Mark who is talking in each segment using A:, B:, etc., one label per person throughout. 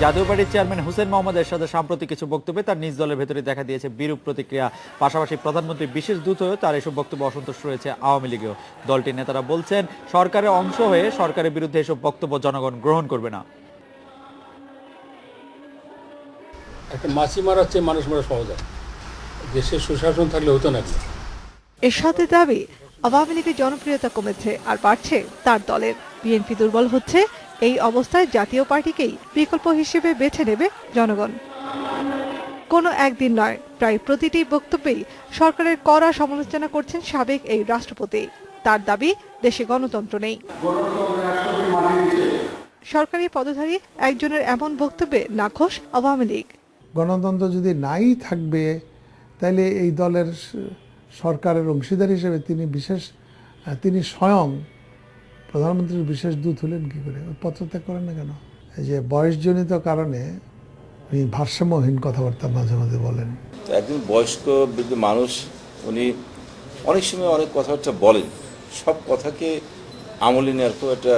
A: জাতীয় পার্টির চেয়ারম্যান হোসেন মোহাম্মদ এরশাদের সাম্প্রতিক কিছু বক্তব্যে তার নিজ দলের ভেতরে দেখা দিয়েছে বিরূপ প্রতিক্রিয়া। পাশাপাশি প্রধানমন্ত্রী বিশেষ দূত হয়েও তার এসব বক্তব্য অসন্তুষ্ট রয়েছে আওয়ামী লীগেও। দলটির নেতারা বলছেন, সরকারের অংশ হয়ে সরকারের বিরুদ্ধে এসব বক্তব্য জনগণ গ্রহণ করবে না।
B: একটা মাছি মারার চেয়ে মানুষ মারা সহজ হয়। দেশের সুশাসন থাকলে হতো না।
C: এরশাদের দাবি, আওয়ামী লীগের জনপ্রিয়তা কমেছে আর বাড়ছে তার দলের। বিএনপি দুর্বল হচ্ছে, এই অবস্থায় জাতীয় পার্টিকেই বিকল্প হিসেবে বেছে নেবে জনগণ। কোনো একদিন নয়, প্রায় প্রতিটি বক্তব্যেই সরকারের কড়া সমালোচনা করছেন সাবেক এই রাষ্ট্রপতি। তার দাবি, দেশে গণতন্ত্র নেই। সরকারি পদধারী একজনের এমন বক্তব্যে নাখোশ আওয়ামী লীগ।
D: গণতন্ত্র যদি নাই থাকবে, তাহলে এই দলের সরকারের অংশীদার হিসেবে তিনি স্বয়ং প্রধানমন্ত্রীর বিশেষ দূত হলেন কি করে? পদত্যাগ করেন না কেন? এই যে বয়সজনিত কারণে উনি ভারসাম্যহীন কথাবার্তা মাঝে মাঝে বলেন।
E: একজন বয়স্ক বৃদ্ধ মানুষ, উনি অনেক সময় অনেক কথাবার্তা বলেন, সব কথাকে আমলে নেওয়ার খুব একটা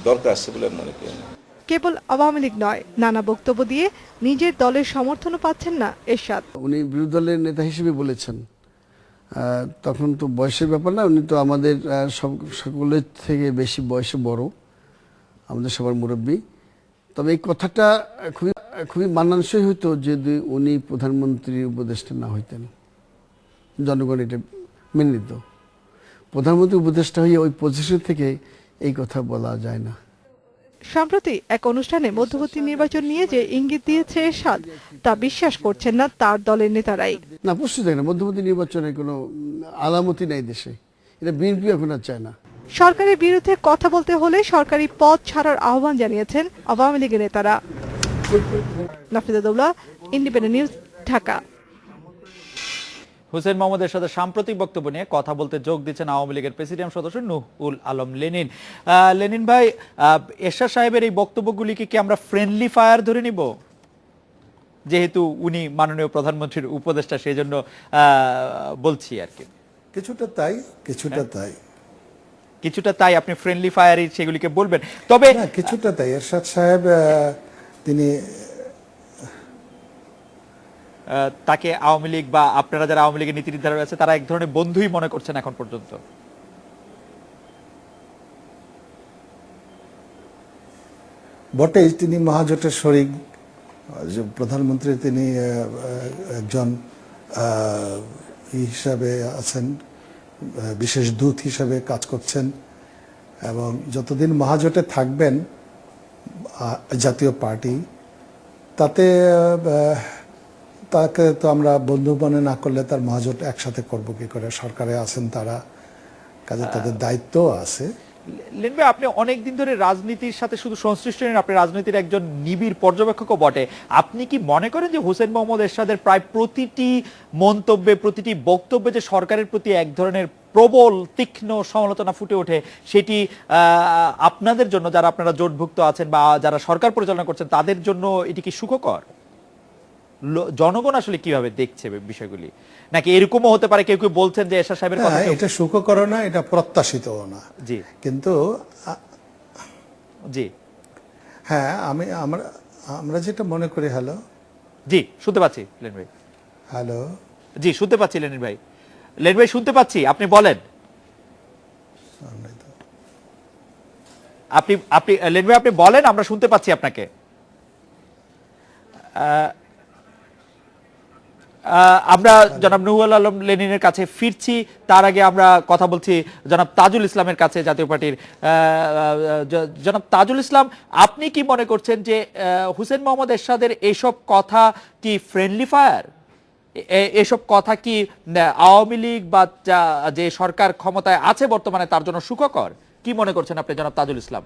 E: দরকার আছে বলে মনে করি না।
C: কেবল আওয়ামী লীগ নয়, নানা বক্তব্য দিয়ে নিজের দলের সমর্থনও পাচ্ছেন না এরশাদ।
F: উনি বিরোধী দলের নেতা হিসেবে বলেছেন, তখন তো বয়সের ব্যাপার না, উনি তো আমাদের সকলের থেকে বেশি বয়সে বড়, আমাদের সবার মুরব্বী। তবে এই কথাটা খুবই মানানসই হতো যদি উনি প্রধানমন্ত্রীর উপদেষ্টা না হইতেন। জনগণ এটা মেনে নিত। প্রধানমন্ত্রী উপদেষ্টা হয়ে ওই পজিশন থেকে এই কথা বলা যায় না।
C: সম্প্রতি এক অনুষ্ঠানে মধ্যবর্তী নির্বাচন নিয়ে যে ইঙ্গিত দিয়েছে এরশাদ, তা বিশ্বাস করছেন না তার দলের নেতারাই।
F: না, প্রশ্ন থাকে না, মধ্যবর্তী নির্বাচনের কোনো আলামতি নাই দেশে, এটা বিএনপি এখন আর চায় না।
C: সরকারের বিরুদ্ধে কথা বলতে হলে সরকারি পদ ছাড়ার আহ্বান জানিয়েছেন আওয়ামী লীগের নেতারা। Nafiza Doula, Independent News, Dhaka.
A: হোসেন মোহাম্মদ এরশাদের সাম্প্রতিক বক্তব্য নিয়ে কথা বলতে যোগ দিচ্ছেন আওয়ামী লীগের প্রেসিডিয়াম সদস্য নূহুল আলম লেনিন। লেনিন ভাই, এরশাদ সাহেবের এই বক্তব্যগুলিকে কি আমরা ফ্রেন্ডলি ফায়ার ধরে নিব? যেহেতু উনি মাননীয় প্রধানমন্ত্রীর উপদেষ্টা, সেই জন্য বলছি আর কি।
D: কিছুটা তাই, কিছুটা তাই,
A: কিছুটা তাই। আপনি ফ্রেন্ডলি ফায়ারই সেগুলিকে বলবেন, তবে
D: কিছুটা তাই। এরশাদ সাহেব তিনি
A: তাকে আওয়ামী লীগ বা আপনারা যারা আওয়ামী লীগের নীতি নির্ধারক আছে তারা এক ধরনের বন্ধুই মনে করছেন এখন পর্যন্ত।
D: বটে, তিনি মহাজোটের শরিক, প্রধানমন্ত্রী তিনি একজন হিসাবে আছেন, বিশেষ দূত হিসাবে কাজ করছেন, এবং যতদিন মহাজোটে থাকবেন জাতীয় পার্টি, তাতে তাকে তো আমরা বন্ধু মনে না করলে তার মহাজোট একসাথে করবো কি করে? সরকারে আছেন তারা, কাজে তাদের দায়িত্ব আছে।
A: লেন ভাই, আপনি অনেকদিন ধরে রাজনীতির সাথে শুধু সংশ্লিষ্ট নেন, আপনি রাজনীতির একজন নিবিড় পর্যবেক্ষকও বটে। আপনি কি মনে করেন যে হোসেন মোহাম্মদ এরশাদের প্রায় প্রতিটি মন্তব্যে, প্রতিটি বক্তব্যে যে সরকারের প্রতি এক ধরনের প্রবল তীক্ষ্ণ সমালোচনা ফুটে ওঠে, সেটি আপনাদের জন্য, যারা আপনারা জোটভুক্ত আছেন বা যারা সরকার পরিচালনা করছেন, তাদের জন্য এটি কি সুখকর? জনগণ আসলে কিভাবে দেখছে বিষয়গুলি? নাকি এরকমও হতে পারে কেউ কেউ বলছেন যে এরশাদ সাহেবের কথা
D: এটা সুখকর না, এটা প্রত্যাশিতও না।
A: জি,
D: কিন্তু
A: জি,
D: হ্যাঁ, আমরা যেটা মনে করি। হ্যালো,
A: জি, শুনতে পাচ্ছি লেন ভাই।
D: হ্যালো,
A: জি, শুনতে পাচ্ছি লেনিন ভাই। লেন ভাই, শুনতে পাচ্ছি, আপনি বলেন। আপনি লেন ভাই, আপনি বলেন, আমরা শুনতে পাচ্ছি আপনাকে। আমরা জনাব নূহুল আলম লেনিনের কাছে ফিরছি, তার আগে আমরা কথা বলছি জনাব তাজুল ইসলামের কাছে, জাতীয় পার্টির। জনাব তাজুল ইসলাম, আপনি কি মনে করছেন যে হোসেন মোহাম্মদ এরশাদের এইসব কথা কি ফ্রেন্ডলি ফায়ার? এসব কথা কি আওয়ামী লীগ বা যে সরকার ক্ষমতায় আছে বর্তমানে তার জন্য সুখকর? কি মনে করছেন আপনি জনাব তাজুল ইসলাম?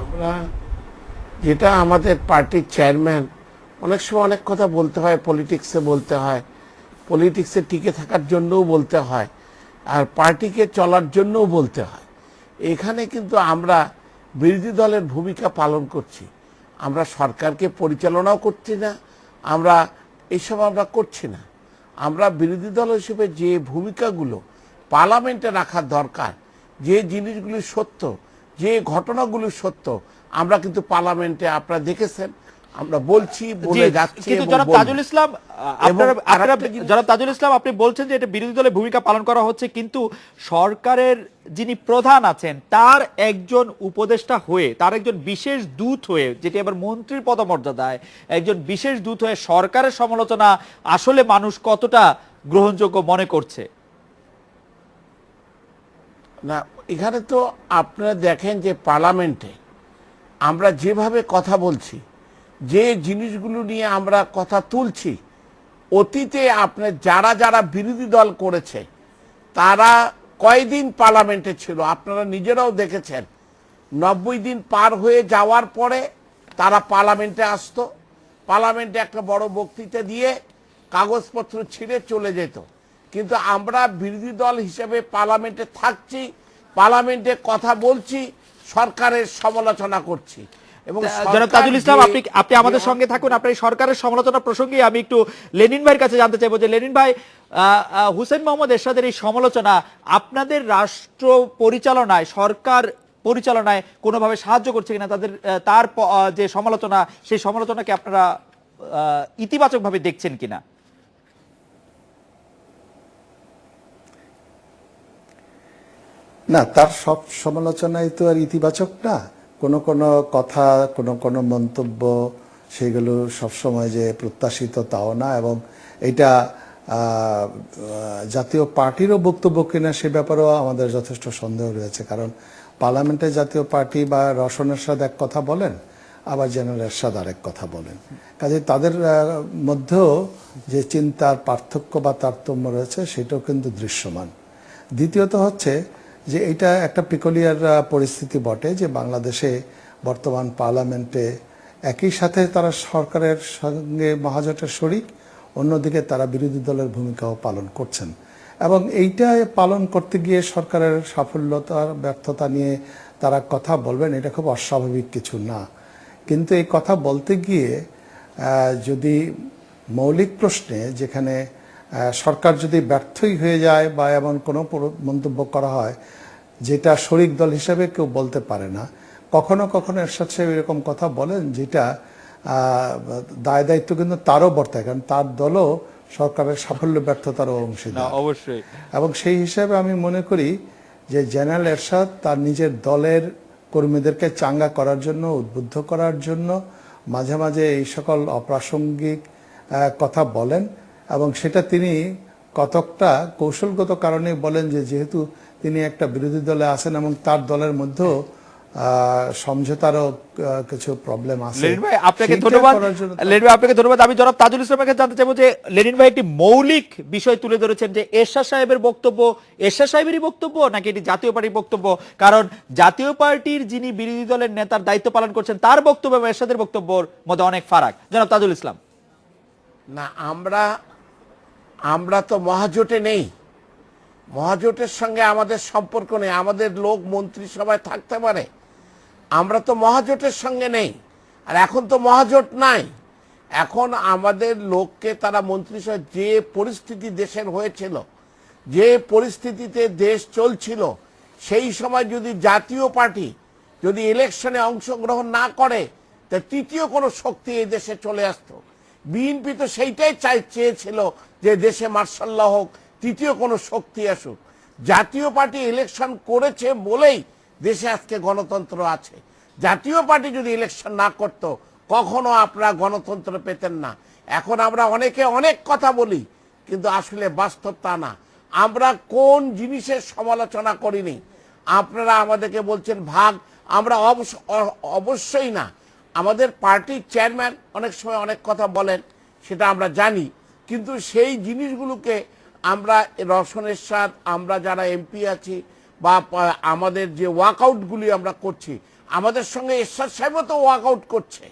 G: আমরা যেটা আমাদের পার্টির চেয়ারম্যান, অনেক সময় অনেক কথা বলতে হয়, পলিটিক্সে বলতে হয়, পলিটিক্সে টিকে থাকার জন্যও বলতে হয়, আর পার্টিকে চলার জন্যও বলতে হয়। এখানে কিন্তু আমরা বিরোধী দলের ভূমিকা পালন করছি, আমরা সরকারকে পরিচালনাও করছি না, আমরা করছি না। আমরা বিরোধী দল হিসেবে যে ভূমিকাগুলো পার্লামেন্টে রাখা দরকার, যে জিনিসগুলি সত্য, যে ঘটনাগুলো সত্য আমরা কিন্তু পার্লামেন্টে আপনারা দেখেছেন, আমরা বলছি বলে
A: জি,
G: যাচ্ছি
A: কিন্তু
G: এবং
A: জনাব
G: বলবো।
A: তাজুল ইসলাম
G: এবং
A: আপনারা
G: আরেকটা জিনিস-
A: জনাব তাজুল ইসলাম আপনি বলছেন যে এটা বিরোধী দলের ভূমিকা পালন করা হচ্ছে, কিন্তু সরকারের যিনি প্রধান আছেন তার একজন উপদেষ্টা হয়ে, তার একজন বিশেষ দূত হয়ে, যেটি আবার মন্ত্রীর পদমর্যাদায়, একজন বিশেষ দূত হয়ে সরকারের সমালোচনা আসলে মানুষ কতটা গ্রহণযোগ্য মনে করছে?
G: না, এখানে তো আপনারা দেখেন যে পার্লামেন্টে আমরা যেভাবে কথা বলছি, যে জিনিসগুলো নিয়ে আমরা কথা তুলছি, অতীতে আপনার যারা যারা বিরোধী দল করেছে তারা কয়দিন পার্লামেন্টে ছিল আপনারা নিজেরাও দেখেছেন। 90 দিন পার হয়ে যাওয়ার পরে তারা পার্লামেন্টে আসতো, পার্লামেন্টে একটা বড় বক্তৃতা দিয়ে কাগজপত্র ছিঁড়ে চলে যেত। কিন্তু আমরা বিরোধী দল হিসেবে পার্লামেন্টে থাকছি, পার্লামেন্টে কথা বলছি, সরকারের সমালোচনা করছি। এবং
A: জনাব তাজুল ইসলাম আপনি আমাদের সঙ্গে থাকুন। আপনার এই সরকারের সমালোচনা প্রসঙ্গে আমি একটু লেনিন ভাইয়ের কাছে জানতে চাইবো যে লেনিন ভাই, হুসেইন মোহাম্মদ এরশাদের এই সমালোচনা আপনাদের রাষ্ট্র পরিচালনায়, সরকার পরিচালনায় কোনোভাবে সাহায্য করছে কিনা? তার যে সমালোচনা, সেই সমালোচনাকে আপনারা ইতিবাচকভাবে দেখছেন কিনা?
H: না, তার সব সমালোচনাই তো আর ইতিবাচক না। কোনো কোনো কথা, কোনো কোনো মন্তব্য সেগুলো সবসময় যে প্রত্যাশিত তাও না, এবং এটা জাতীয় পার্টিরও বক্তব্য কিনা সে ব্যাপারেও আমাদের যথেষ্ট সন্দেহ রয়েছে। কারণ পার্লামেন্টে জাতীয় পার্টি বা রওশন এরশাদ এক কথা বলেন, আবার জেনারেল এরশাদ আরেক কথা বলেন। কাজে তাদের মধ্যেও যে চিন্তার পার্থক্য বা তারতম্য রয়েছে সেটাও কিন্তু দৃশ্যমান। দ্বিতীয়ত হচ্ছে যে এটা একটা পিকুলিয়ার পরিস্থিতি বটে যে বাংলাদেশে বর্তমান পার্লামেন্টে একই সাথে তারা সরকারের সঙ্গে মহাজোটের শরিক, অন্যদিকে তারা বিরোধী দলের ভূমিকাও পালন করছেন। এবং এইটা পালন করতে গিয়ে সরকারের সাফল্যতার ব্যর্থতা নিয়ে তারা কথা বলবেন, এটা খুব অস্বাভাবিক কিছু না। কিন্তু এই কথা বলতে গিয়ে যদি মৌলিক প্রশ্নে, যেখানে সরকার যদি ব্যর্থই হয়ে যায় বা এমন কোনো মন্তব্য করা হয় যেটা শরিক দল হিসেবে কেউ বলতে পারে না, কখনো কখনো এরশাদ সাহেব এরকম কথা বলেন যেটা দায় দায়িত্ব কিন্তু তারও বর্তায়, কারণ তার দলও সরকারের সাফল্য ব্যর্থতারও অংশীদার।
A: অবশ্যই।
H: এবং সেই হিসাবে আমি মনে করি যে জেনারেল এরশাদ তার নিজের দলের কর্মীদেরকে চাঙ্গা করার জন্য, উদ্বুদ্ধ করার জন্য মাঝে মাঝে এই সকল অপ্রাসঙ্গিক কথা বলেন, এবং সেটা তিনি কতকটা কৌশলগত কারণে বলেন যে যেহেতু তিনি একটা বিরোধী দলে আছেন এবং তার দলের মধ্যেও সমঝোতারও কিছু প্রবলেম আছে।
A: লেনিন ভাই আপনাকে ধন্যবাদ। লেনিন ভাই আপনাকে ধন্যবাদ। আমি জনাব তাজুল ইসলামের কাছে জানতে চাইবো যে লেনিন ভাই একটি মৌলিক বিষয় তুলে ধরেছেন যে এরশাদ সাহেবের বক্তব্য এরশাদ সাহেবেরই বক্তব্য নাকি এটি জাতীয় পার্টির বক্তব্য? কারণ জাতীয় পার্টির যিনি বিরোধী দলের নেতার দায়িত্ব পালন করছেন তার বক্তব্য এবং এরশাদের বক্তব্যের মধ্যে অনেক ফারাক। জনাব তাজুল ইসলাম।
G: না, আমরা তো মহাজোটে নেই, মহাজোটের সঙ্গে আমাদের সম্পর্ক নেই। আমাদের লোক মন্ত্রিসভায় থাকতে পারে, আমরা তো মহাজোটের সঙ্গে নেই। আর এখন তো মহাজোট নাই, এখন আমাদের লোককে তারা মন্ত্রিসভায়, যে পরিস্থিতি দেশের হয়েছিল, যে পরিস্থিতিতে দেশ চলছিল, সেই সময় যদি জাতীয় পার্টি যদি ইলেকশনে অংশগ্রহণ না করে তা তৃতীয় কোনো শক্তি এই দেশে চলে আসতো। বিএনপি তো সেইটাই চেয়েছিল যে দেশে মার্শাল ল হোক, তৃতীয় কোনো শক্তি আসুক। জাতীয় পার্টি ইলেকশন করেছে বলেই দেশে আজকে গণতন্ত্র আছে। জাতীয় পার্টি যদি ইলেকশন না করত কখনো আপনারা গণতন্ত্র পেতেন না। এখন আমরা অনেকে অনেক কথা বলি, কিন্তু আসলে বাস্তব তা না। আমরা কোন জিনিসের সমালোচনা করিনি, আপনারা আমাদেরকে বলছেন ভাগ, আমরা অবশ্যই না। আমাদের পার্টির চেয়ারম্যান অনেক সময় অনেক কথা বলেন, সেটা আমরা জানি, কিন্তু সেই জিনিসগুলোকে আমরা রওশন এরশাদ, আমরা যারা এমপি আছি বা আমাদের যে ওয়াকআউটগুলি আমরা করছি, আমাদের সঙ্গে এরশাদ সাহেবও তো ওয়াকআউট করছে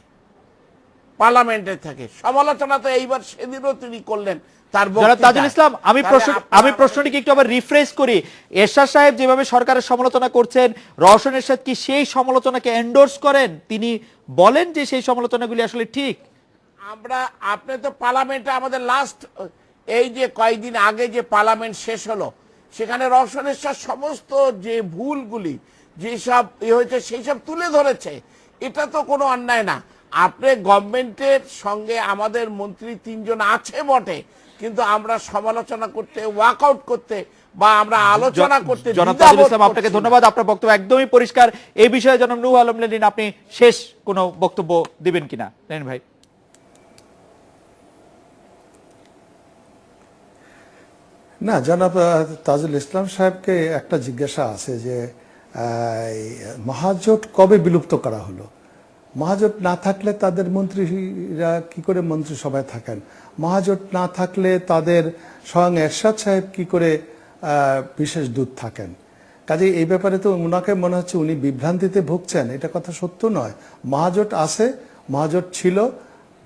G: পার্লামেন্টে থেকে। সমালোচনা তো এইবার সেদিনও তিনি করলেন তার
A: জনাব তাজুল ইসলাম, আমি প্রশ্নটিকে একটু আবার রিফ্রেশ করি। এরশাদ সাহেব যেভাবে সরকারের সমালোচনা করছেন, রওশন এরশাদ কি সেই সমালোচনাকে এন্ডোর্স করেন? তিনি বলেন যে সেই সমালোচনাগুলি আসলে ঠিক?
G: আপনি তো পার্লামেন্টে আমাদের লাস্ট এই যে কয়েকদিন আগে যে পার্লামেন্ট শেষ হলো, সেখানে রওশন এরশাদ সমস্ত যে ভুলগুলি, যেসব হয়েছে সেই সব তুলে ধরেছে, এটা তো কোনো অন্যায় না। আপনি গভর্নমেন্টের সঙ্গে আমাদের মন্ত্রী 3 জন আছে বটে, কিন্তু আমরা সমালোচনা করতে, ওয়াকআউট করতে বা আমরা আলোচনা করতে
A: জনাব
G: দ্বিধাবোধ
A: তাজুল ইসলাম, আপনাকে
G: করছি না।
A: ধন্যবাদ। আপনার বক্তব্য একদমই পরিষ্কার। এই বিষয়ে জনাব নূর আলম লেনিন, আপনি শেষ কোনো বক্তব্য দিবেন কিনা? লেনিন ভাই।
H: না, জনাব তাজুল ইসলাম সাহেবকে একটা জিজ্ঞাসা আছে যে এই মহাজোট কবে বিলুপ্ত করা হলো? মহাজোট না থাকলে তাদের মন্ত্রীরা কি করে মন্ত্রিসভায় থাকেন? মহাজোট না থাকলে তাদের স্বয়ং এরশাদ সাহেব কি করে বিশেষ দূত থাকেন? কাজে এই ব্যাপারে তো ওনাকে মনে হচ্ছে উনি বিভ্রান্তিতে ভুগছেন। এটা কথা সত্য নয়। মহাজোট আছে, মহাজোট ছিল,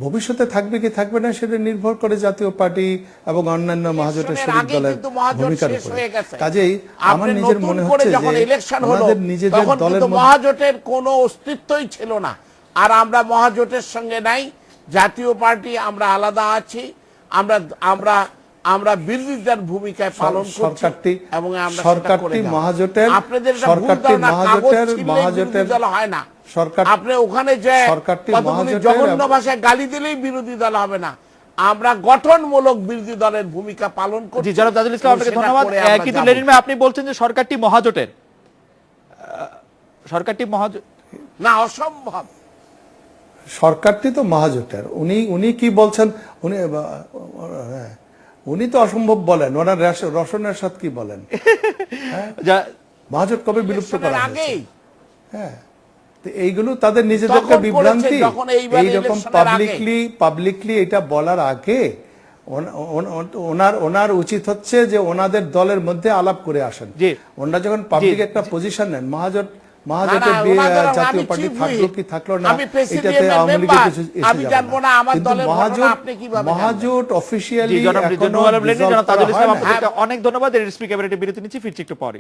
H: ভবিষ্যতে থাকবে কি থাকবে না সেটা নির্ভর করে জাতীয় পার্টি এবং অন্যান্য মহাজোটের শরিক দলের ভূমিকার উপরে। কাজেই আমার নিজের মনে হচ্ছে যে ওনাদের নিজেদের দলের মধ্যে
G: মহাজোটের কোনো অস্তিত্বই ছিল না। আর আমরা মহাজোটের সঙ্গে নাই, জাতীয় পার্টি আমরা আলাদা আছি, আমরা আমরা আমরা বিরোধিতার ভূমিকায় পালন করছি
H: সরকারটি
G: এবং আমরা
H: সরকারটি মহাজোটের
G: আপনাদের
H: সরকারটি মহাজোটের
G: দল হয় না।
H: সরকার
G: আপনি ওখানে যে
H: সরকারটি
G: কতগুলি
H: মহাজোটের
G: জঘন্য ভাষায় গালি দিলেই বিরোধী দল হবে না। আমরা গঠনমূলক বিরোধী দলের ভূমিকা পালন করছি।
A: জি জনাব তাজুল ইসলাম, আপনাকে ধন্যবাদ। কিন্তু লেনিন ভাই, আপনি বলছেন যে সরকারটি মহাজোটের, সরকারটি মহাজোট
G: না, অসম্ভব।
H: সরকারটি তো মহাজোটের। উনি কি বলছেন? উনি তো অসম্ভব বলেন। ওনার রসনের সাথে কি বলেন? মহাজোট কবে বিলুপ্ত করা হয়েছে? হ্যাঁ, তো এইগুলো তাদের নিজেদের একটা বিভ্রান্তি। এইরকম পাবলিকলি এটা বলার আগে ওনার উচিত হচ্ছে যে ওনাদের দলের মধ্যে আলাপ করে আসেন। ওনারা যখন পাবলিক একটা পজিশন নেন, মহাজোটের জাতীয় পার্টি থাকলো কি থাকলো না, এটাতে আওয়ামী লীগের কিছু এসে যাবে না। কিন্তু মহাজোট অফিসিয়ালি
A: অনেক ধন্যবাদ। বিরতি নিচ্ছি, ফিরছি একটু পরে।